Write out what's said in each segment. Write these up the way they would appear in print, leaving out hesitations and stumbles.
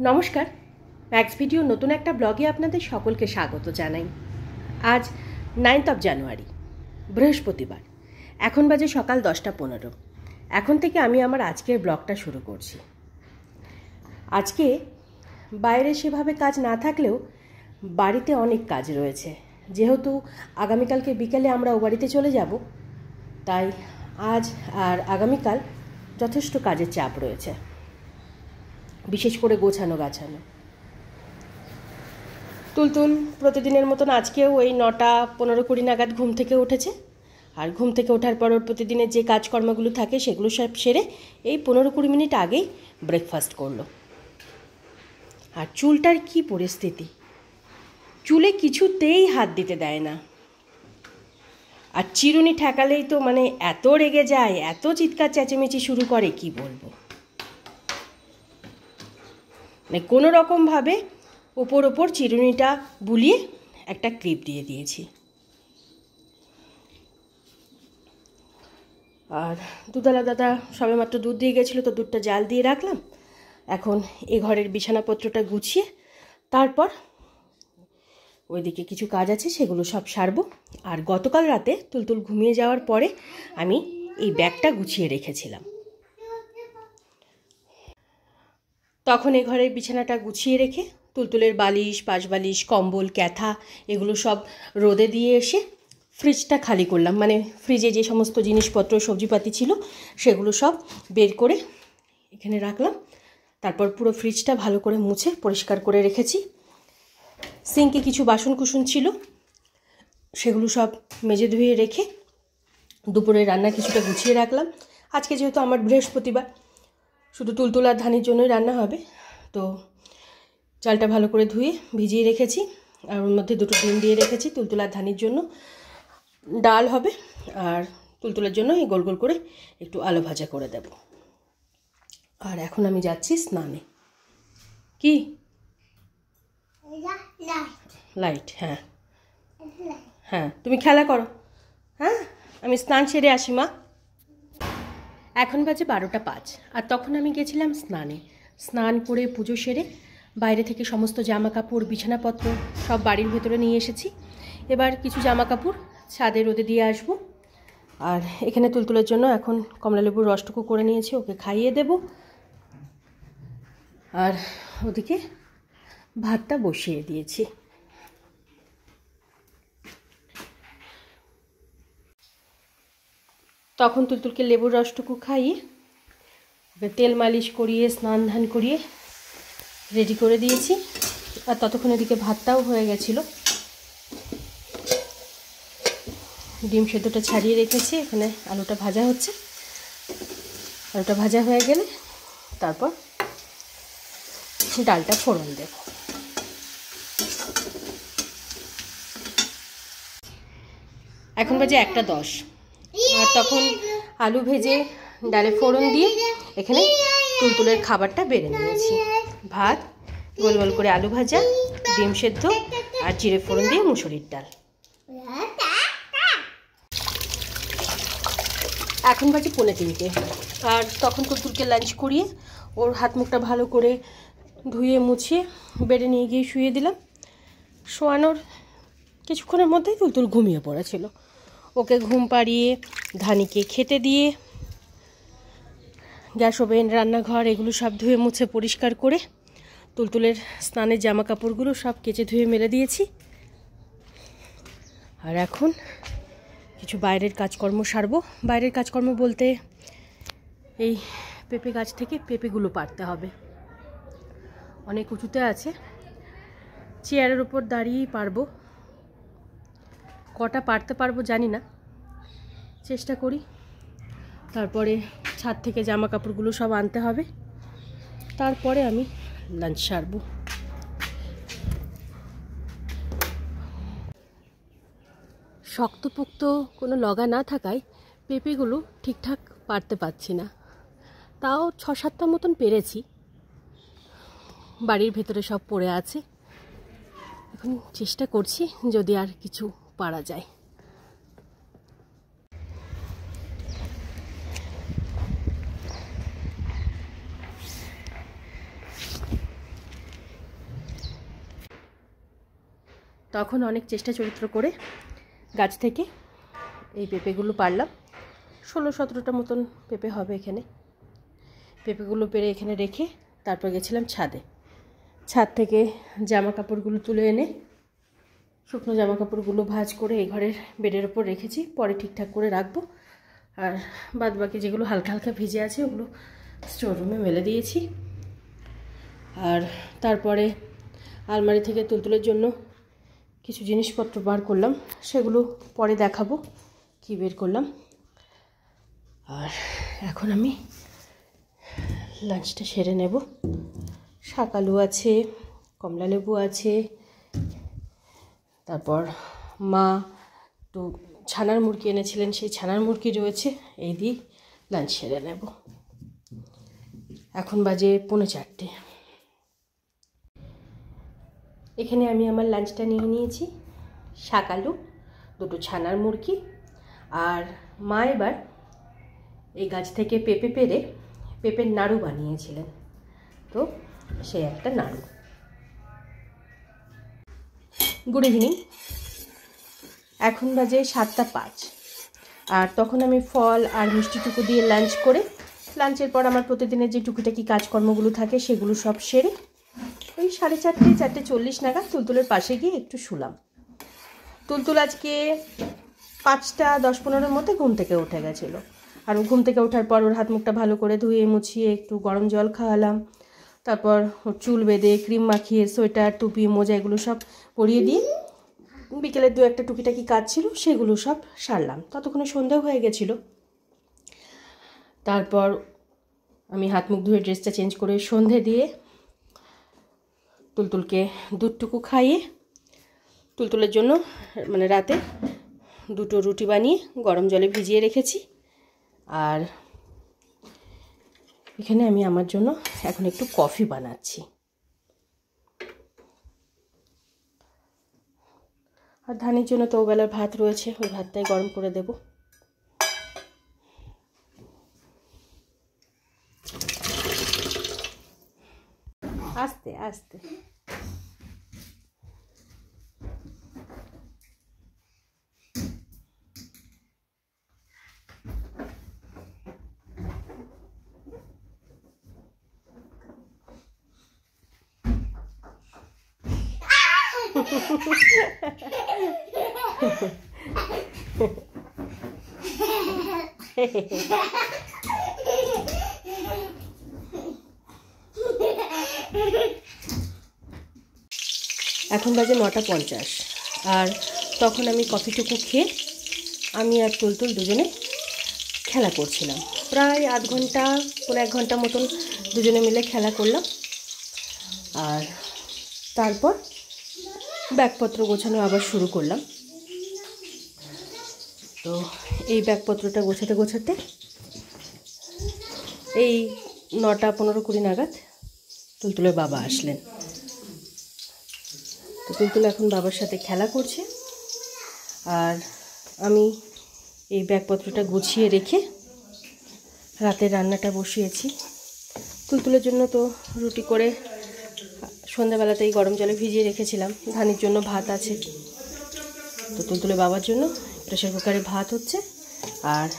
নমস্কার, max video নতুন একটা ব্লগে আপনাদের সকলকে স্বাগত জানাই। আজ 9th জানুয়ারি, বৃহস্পতিবার। এখন বাজে সকাল 10:15। এখন থেকে আমি আমার আজকের ব্লগটা শুরু করছি। আজকে বাইরে সেভাবে কাজ না থাকলেও বাড়িতে অনেক কাজ রয়েছে। যেহেতু আগামীকালকে বিকেলে আমরা ও বাড়িতে চলে যাব, তাই আজ আর আগামীকাল যথেষ্ট কাজের চাপ রয়েছে, বিশেষ করে গোছানো গাছানো। তুলতুল প্রতিদিনের মতন আজকেও ওই 9:15-20 নাগাদ ঘুম থেকে উঠেছে। আর ঘুম থেকে ওঠার পর ওর প্রতিদিনের যে কাজকর্মগুলো থাকে সেগুলো সব সেরে এই 15-20 মিনিট আগেই ব্রেকফাস্ট করলো। আর চুলটার কি পরিস্থিতি, চুলে কিছুতেই হাত দিতে দেয় না। আর চিরুনি ঠেকালেই তো এত রেগে যায়, এত চিৎকার চেঁচেমেচি শুরু করে, কি বলবো। কোনো রকমভাবে ওপর চিরুনিটা বুলিয়ে একটা ক্লিপ দিয়ে দিয়েছি। আর দুধওয়ালা দাদা সবেমাত্র দুধ দিয়ে গেছিলো, তো দুধটা জাল দিয়ে রাখলাম। এখন এ ঘরের বিছানাপত্রটা গুছিয়ে তারপর ওইদিকে কিছু কাজ আছে, সেগুলো সব সারবো। আর গতকাল রাতে তুলতুল ঘুমিয়ে যাওয়ার পরে আমি এই ব্যাগটা গুছিয়ে রেখেছিলাম। তখন এ ঘরের বিছানাটা গুছিয়ে রেখে তুলতুলের বালিশ, পাশবালিশ, কম্বল, ক্যাথা এগুলো সব রোদে দিয়ে এসে ফ্রিজটা খালি করলাম। ফ্রিজে যে সমস্ত জিনিসপত্র সবজিপাতি ছিল সেগুলো সব বের করে এখানে রাখলাম। তারপর পুরো ফ্রিজটা ভালো করে মুছে পরিষ্কার করে রেখেছি। সিঙ্কে কিছু বাসনকুসন ছিল, সেগুলো সব মেজে ধুয়ে রেখে দুপুরে রান্না কিছুটা গুছিয়ে রাখলাম। আজকে যেহেতু আমার বৃহস্পতিবার, শুধু তুলতুল আর ধানির জন্যই রান্না হবে, তো চালটা ভালো করে ধুয়ে ভিজিয়ে রেখেছি। আর ওর মধ্যে 2টো ডিম দিয়ে রেখেছি। তুলতুল আর ধানির জন্য ডাল হবে, আর তুলতুলের জন্য এই গোল গোল করে একটু আলু ভাজা করে দেব। আর এখন আমি যাচ্ছি স্নানে। কি লাইট? হ্যাঁ হ্যাঁ, তুমি খেলা করো। হ্যাঁ, আমি স্নান সেরে আসি মা। এখন বাজে 12:05, আর তখন আমি গেছিলাম স্নানে। স্নান করে পুজো সেরে বাইরে থেকে সমস্ত জামা কাপড়, বিছানাপত্র সব বাড়ির ভেতরে নিয়ে এসেছি। এবার কিছু জামা কাপড় ছাদে রোদে দিয়ে আসবো। আর এখানে তুলতুলের জন্য এখন কমলালেবুর রসটুকু করে নিয়েছি, ওকে খাইয়ে দেব। আর ওদিকে ভাতটা বসিয়ে দিয়েছি। তখন তুলতুলকে লেবুর রসটুকু খাইয়ে ওকে তেল মালিশ করিয়ে স্নান ধান করিয়ে রেডি করে দিয়েছি। আর ততক্ষণ এদিকে ভাতটাও হয়ে গেছিলো। ডিম সেদ্ধটা ছাড়িয়ে রেখেছি, এখানে আলুটা ভাজা হচ্ছে। আলুটা ভাজা হয়ে গেলে তারপর ডালটা ফোড়ন দেব। এখন বাজে 1:10, আর তখন আলু ভেজে ডালে ফোড়ন দিয়ে এখানে তুলতুলের খাবারটা বেড়ে নিয়েছি। ভাত, গোল গোল করে আলু ভাজা, ডিম সেদ্ধ আর জিরে ফোড়ন দিয়ে মুসুরির ডাল। এখন বাজে 2:45, আর তখন তুলতুলকে লাঞ্চ করিয়ে ওর হাত মুখটা ভালো করে ধুয়ে মুছিয়ে বেডে নিয়ে গিয়ে শুয়ে দিলাম। শোয়ানোর কিছুক্ষণের মধ্যেই তুলতুল ঘুমিয়ে পড়েছিল। ওকে ঘুম পাড়িয়ে ধানিকে খেতে দিয়ে গ্যাস ওভেন, রান্নাঘর এগুলো সব ধুয়ে মুছে পরিষ্কার করে তুলতুলের স্নানের জামা কাপড়গুলো সব কেচে ধুয়ে মেলে দিয়েছি। আর এখন কিছু বাইরের কাজকর্ম সারবো। বাইরের কাজকর্ম বলতে এই পেঁপে গাছ থেকে পেঁপেগুলো পাড়তে হবে। অনেক উঁচুতে আছে, চেয়ারের উপর দাঁড়িয়েই পারবো। কটা পারতে পারবো জানি না, চেষ্টা করি। তারপরে ছাদ থেকে জামা কাপড়গুলো সব আনতে হবে, তারপরে আমি লাঞ্চ সারবো। শক্তপোক্ত কোনো লগা না থাকায় পেঁপেগুলো ঠিকঠাক পারতে পারছি না। তাও 6-7টা মতন পেরেছি, বাড়ির ভেতরে সব পড়ে আছে। এখন চেষ্টা করছি যদি আর কিছু পারা যায়। তখন অনেক চেষ্টা চরিত্র করে গাছ থেকে এই পেঁপেগুলো পারলাম। 16-17টা মতন পেঁপে হবে এখানে। পেঁপেগুলো পেরে এখানে রেখে তারপর গেছিলাম ছাদে। ছাদ থেকে জামা কাপড়গুলো তুলে এনে শুকনো জামা কাপড়গুলো ভাঁজ করে এই ঘরের বেডের ওপর রেখেছি, পরে ঠিকঠাক করে রাখবো। আর বাদ বাকি যেগুলো হালকা হালকা ভিজে আছে ওগুলো স্টোর রুমে মেলে দিয়েছি। আর তারপরে আলমারি থেকে তুলতুলের জন্য কিছু জিনিসপত্র বার করলাম, সেগুলো পরে দেখাবো কি বের করলাম। আর এখন আমি লাঞ্চটা সেরে নেব। শাক আলু আছে, কমলা লেবু আছে, তারপর মা একটু ছানার মুরগি এনেছিলেন, সেই ছানার মুরগি রয়েছে। এই দিয়ে লাঞ্চ সেরে নেব। এখন বাজে 3:45। এখানে আমি আমার লাঞ্চটা নিয়ে নিয়েছি। শাক আলু, 2টো ছানার মুরগি, আর মা এবার এই গাছ থেকে পেঁপে পেরে পেঁপের নাড়ু বানিয়েছিলেন, তো সেই একটা নাড়ু। Good evening. এখন বাজে 7:05। আর তখন আমি ফল আর মিষ্টিটুকু দিয়ে লাঞ্চ করে, লাঞ্চের পর আমার প্রতিদিনের যে টুকিটাকি কাজকর্মগুলো থাকে সেগুলো সব সেরে ওই 4:30-4:40 নাগাদ তুলতুলের পাশে গিয়ে একটু শুলাম। তুলতুল আজকে 5:10-15-এর মধ্যে ঘুম থেকে উঠে গেছিলো। আর ঘুম থেকে ওঠার পর ওর হাত মুখটা ভালো করে ধুয়ে মুছিয়ে একটু গরম জল খাওয়ালাম। তারপর ওর চুল বেঁধে ক্রিম মাখিয়ে সোয়েটার টুপি মোজা এগুলো সব পরিয়ে দিয়ে বিকেলের 2-1টা টুকিটাকি কাজ ছিল সেগুলো সব সারলাম। ততক্ষণে সন্ধ্যাও হয়ে গেছিলো। তারপর আমি হাত মুখ ধুয়ে ড্রেসটা চেঞ্জ করে সন্ধে দিয়ে তুলতুলকে দুধটুকু খাইয়ে তুলতুলের জন্য মানে রাতে 2টো রুটি বানিয়ে গরম জলে ভিজিয়ে রেখেছি। আর এখানে আমি আমার জন্য এখন একটু কফি বানাচ্ছি। আর ধানের জন্য তো ওবেলার ভাত রয়েছে, ওই ভাতটাই গরম করে দেব। আস্তে আস্তে। এখন বাজে 9:50। আর তখন আমি কফিটুকু খেয়ে আমি আর তুলতুল দুজনে খেলা করছিলাম। প্রায় আধ ঘন্টা 1 ঘন্টা মতন দুজনে মিলে খেলা করলাম। আর তারপর ব্যাগপত্র গোছানো আবার শুরু করলাম। তো এই ব্যাগপত্রটা গোছাতে গোছাতে এই 9:15-20 নাগাদ তুলতুলের বাবা আসলেন। তো তুলতুল এখন বাবার সাথে খেলা করছে, আর আমি এই ব্যাগপত্রটা গুছিয়ে রেখে রাতের রান্নাটা বসিয়েছি। তুলতুলের জন্য তো রুটি করে সন্ধ্যাবেলাতেই গরম জলে ভিজিয়ে রেখেছিলাম। ধানির জন্য ভাত আছে, তো তুলতুলের বাবার জন্য প্রেশার কুকারে ভাত হচ্ছে আর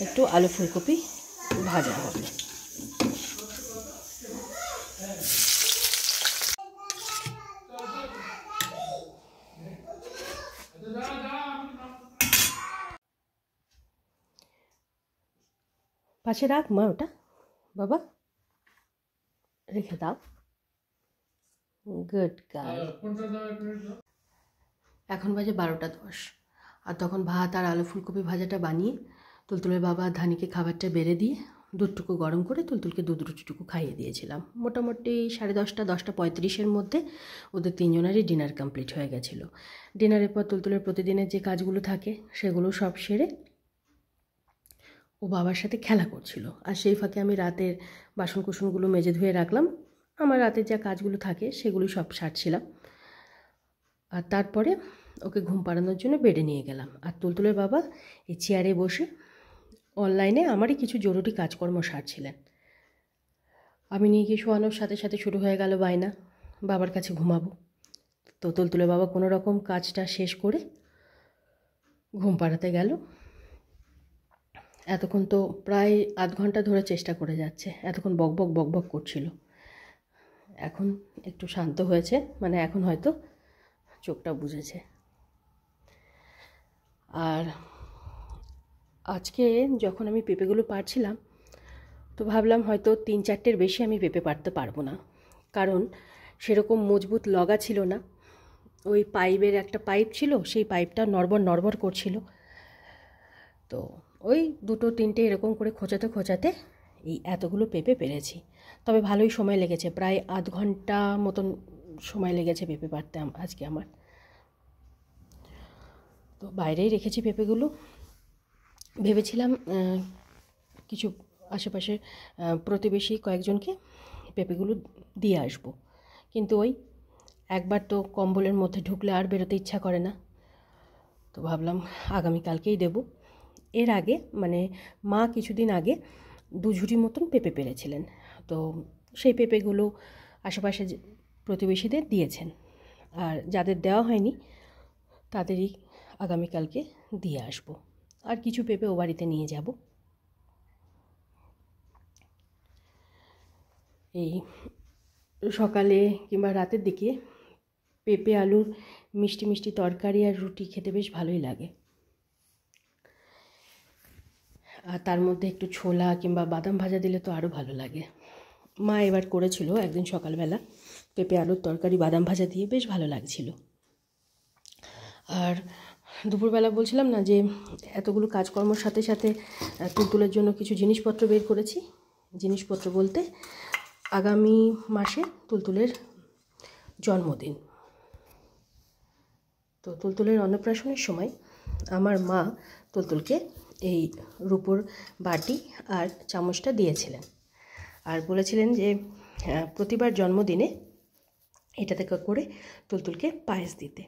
একটু আলু ফুলকপি ভাজা হবে। পাশে রাখ মা, ওটা বাবা রেখে দাও। Good girl. এখন বাজে 12:10। আর তখন ভাত আর আলু ফুলকপি ভাজাটা বানিয়ে তুলতুলের বাবা ধানিকে খাবারটা বেড়ে দিয়ে দুধটুকু গরম করে তুলতুলকে দুধ রুটিটুকু খাইয়ে দিয়েছিলাম। মোটামুটি 10:30, 10:35-এর মধ্যে ওদের 3জনেরই ডিনার কমপ্লিট হয়ে গেছিলো। ডিনারের পর তুলতুলের প্রতিদিনের যে কাজগুলো থাকে সেগুলো সব সেরে ও বাবার সাথে খেলা করছিল। আর সেই ফাঁকে আমি রাতের বাসনকুসনগুলো মেজে ধুয়ে রাখলাম। আমার রাতের যা কাজগুলো থাকে সেগুলো সব সারছিলাম। আর তারপরে ওকে ঘুম পাড়ানোর জন্য বেডে নিয়ে গেলাম। আর তুলতুলের বাবা এই চেয়ারে বসে অনলাইনে আমারই কিছু জরুরি কাজকর্ম সারছিলেন। আমি নিয়ে গিয়ে শোয়ানোর সাথে সাথে শুরু হয়ে গেল বায়না, বাবার কাছে ঘুমাবো। তো তুলতুলে বাবা কোনো রকম কাজটা শেষ করে ঘুম পাড়াতে গেল। এতক্ষণ তো প্রায় আধ ঘন্টা ধরে চেষ্টা করে যাচ্ছে, এতক্ষণ বকবক বকবক করছিল। এখন একটু শান্ত হয়েছে, মানে এখন হয়তো চোখটা বুঝেছে। আর আজকে যখন আমি পেঁপেগুলো পাড়ছিলাম তো ভাবলাম হয়তো 3-4টের বেশি আমি পেঁপে পাড়তে পারবো না, কারণ সেরকম মজবুত লগা ছিল না। ওই পাইপের একটা পাইপ ছিল, সেই পাইপটা নড়বড় নড়বড় করছিল। তো ওই 2-3টে এরকম করে খোঁচাতে খোঁচাতে এই এতগুলো পেঁপে পেরেছি। তবে ভালোই সময় লেগেছে, প্রায় আধ ঘন্টা মতন সময় লেগেছে পেঁপে পাড়তে আজকে আমার। তো বাইরেই রেখেছি পেঁপেগুলো। ভেবেছিলাম কিছু আশেপাশে প্রতিবেশী কয়েকজনকে পেঁপেগুলো দিয়ে আসবো, কিন্তু ওই একবার তো কম্বলের মধ্যে ঢুকলে আর বেরোতে ইচ্ছা করে না। তো ভাবলাম আগামীকালকেই দেব। এর আগে মানে মা কিছুদিন আগে 2 ঝুড়ি মতন পেঁপে পেরেছিলেন, তো সেই পেঁপেগুলো আশেপাশে প্রতিবেশীদের দিয়েছেন। আর যাদের দেওয়া হয়নি তাদেরই আগামীকালকে দিয়ে আসবো। আর কিছু পেঁপে ও বাড়িতে নিয়ে যাব। এই সকালে কিংবা রাতের দিকে পেঁপে আলুর মিষ্টি মিষ্টি তরকারি আর রুটি খেতে বেশ ভালোই লাগে। আর তার মধ্যে একটু ছোলা কিংবা বাদাম ভাজা দিলে তো আরও ভালো লাগে। মা এবার করেছিল একদিন সকালবেলা পেঁপে আলুর তরকারি বাদাম ভাজা দিয়ে, বেশ ভালো লাগছিল। আর দুপুরবেলা বলছিলাম না যে এতগুলো কাজকর্মর সাথে সাথে তুলতুলের জন্য কিছু জিনিসপত্র বের করেছি। জিনিসপত্র বলতে আগামী মাসে তুলতুলের জন্মদিন। তো তুলতুলের অন্নপ্রাশনের সময় আমার মা তুলতুলকে এই রূপোর বাটি আর চামচটা দিয়েছিলেন, আর বলেছিলেন যে প্রতিবার জন্মদিনে এটাতে করে তুলতুলকে পায়েস দিতে।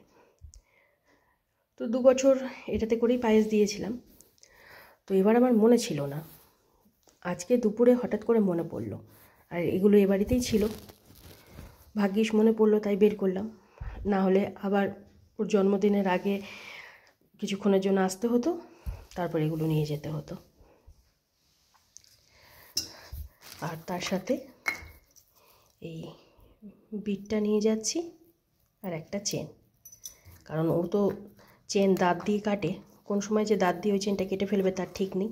তো 2 বছর এটাতে করেই পায়েস দিয়েছিলাম। তো এবার আমার মনে ছিল না, আজকে দুপুরে হঠাৎ করে মনে পড়লো, আর এগুলো এ বাড়িতেই ছিল। ভাগ্যিস মনে পড়লো তাই বের করলাম, না হলে আবার ওর জন্মদিনের আগে কিছুক্ষণের জন্য আসতে হতো, তারপর এগুলো নিয়ে যেতে হতো। আর তার সাথে এই বিটটা নিয়ে যাচ্ছি আর একটা চেন, কারণ ও তো চেন দাঁত দিয়ে কাটে, কোন সময় যে দাঁত দিয়ে ওই চেনটা কেটে ফেলবে তার ঠিক নেই।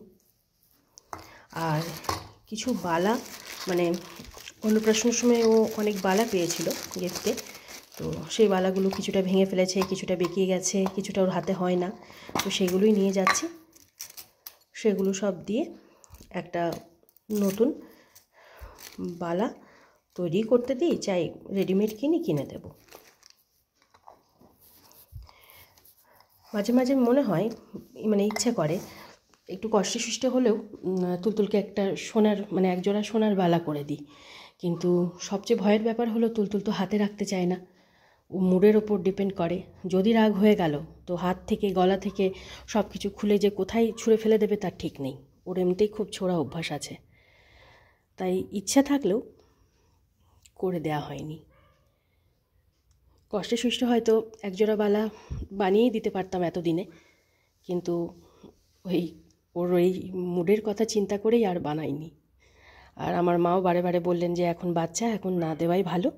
আর কিছু বালা, মানে অন্নপ্রাশনের সময় ও অনেক বালা পেয়েছিল গিফটে, তো সেই বালাগুলো কিছুটা ভেঙে ফেলেছে, কিছুটা বেঁকিয়ে গেছে, কিছুটা ওর হাতে হয় না, তো সেগুলোই নিয়ে যাচ্ছি। সেগুলো সব দিয়ে একটা নতুন বালা তৈরি করতে দিই, চাই রেডিমেড কিনে দেব। মাঝে মাঝে মনে হয়, মানে ইচ্ছে করে একটু কষ্টে সুষ্টে হলেও তুলতুলকে একটা সোনার, মানে একজোড়া সোনার বালা করে দিই। কিন্তু সবচেয়ে ভয়ের ব্যাপার হলো তুলতুল তো হাতে রাখতে চায় না, ও মুডের ওপর ডিপেন্ড করে। যদি রাগ হয়ে গেল তো হাত থেকে গলা থেকে সব কিছু খুলে যে কোথায় ছুঁড়ে ফেলে দেবে তার ঠিক নেই। ওর এমনিতেই খুব ছোড়া অভ্যাস আছে, তাই ইচ্ছা থাকলেও করে দেওয়া হয়নি। কষ্টে সুষ্টে হয়তো একজোড়া বালা বানিয়েই দিতে পারতাম এতদিনে, কিন্তু ওর ওই মুডের কথা চিন্তা করেই আর বানাইনি। আর আমার মাও বারে বারে বললেন যে এখন বাচ্চা, এখন না দেওয়াই ভালো।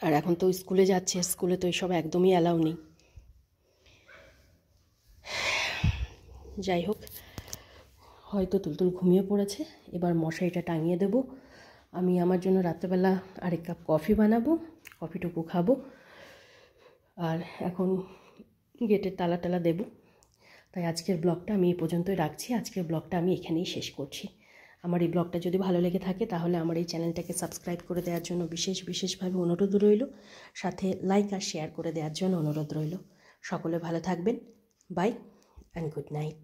আর এখন তো স্কুলে যাচ্ছে, স্কুলে তো এইসব একদমই অ্যালাউ নেই। যাই হোক, হয়তো তুলতুল ঘুমিয়ে পড়েছে, এবার মশারিটা টাঙিয়ে দেব। আমি আমার জন্য রাত্রেবেলা আরেক কাপ কফি বানাবো, কফিটুকু খাবো। আর এখন গেটের তালা দেব। তাই আজকের ব্লগটা আমি এই পর্যন্তই রাখছি। আজকের ব্লগটা আমি এখানেই শেষ করছি। আমার এই ব্লগটা যদি ভালো লেগে থাকে তাহলে আমার এই চ্যানেলটাকে সাবস্ক্রাইব করে দেওয়ার জন্য বিশেষভাবে অনুরোধ রইল, সাথে লাইক আর শেয়ার করে দেওয়ার জন্য অনুরোধ রইল। সকলে ভালো থাকবেন। Bye and good night.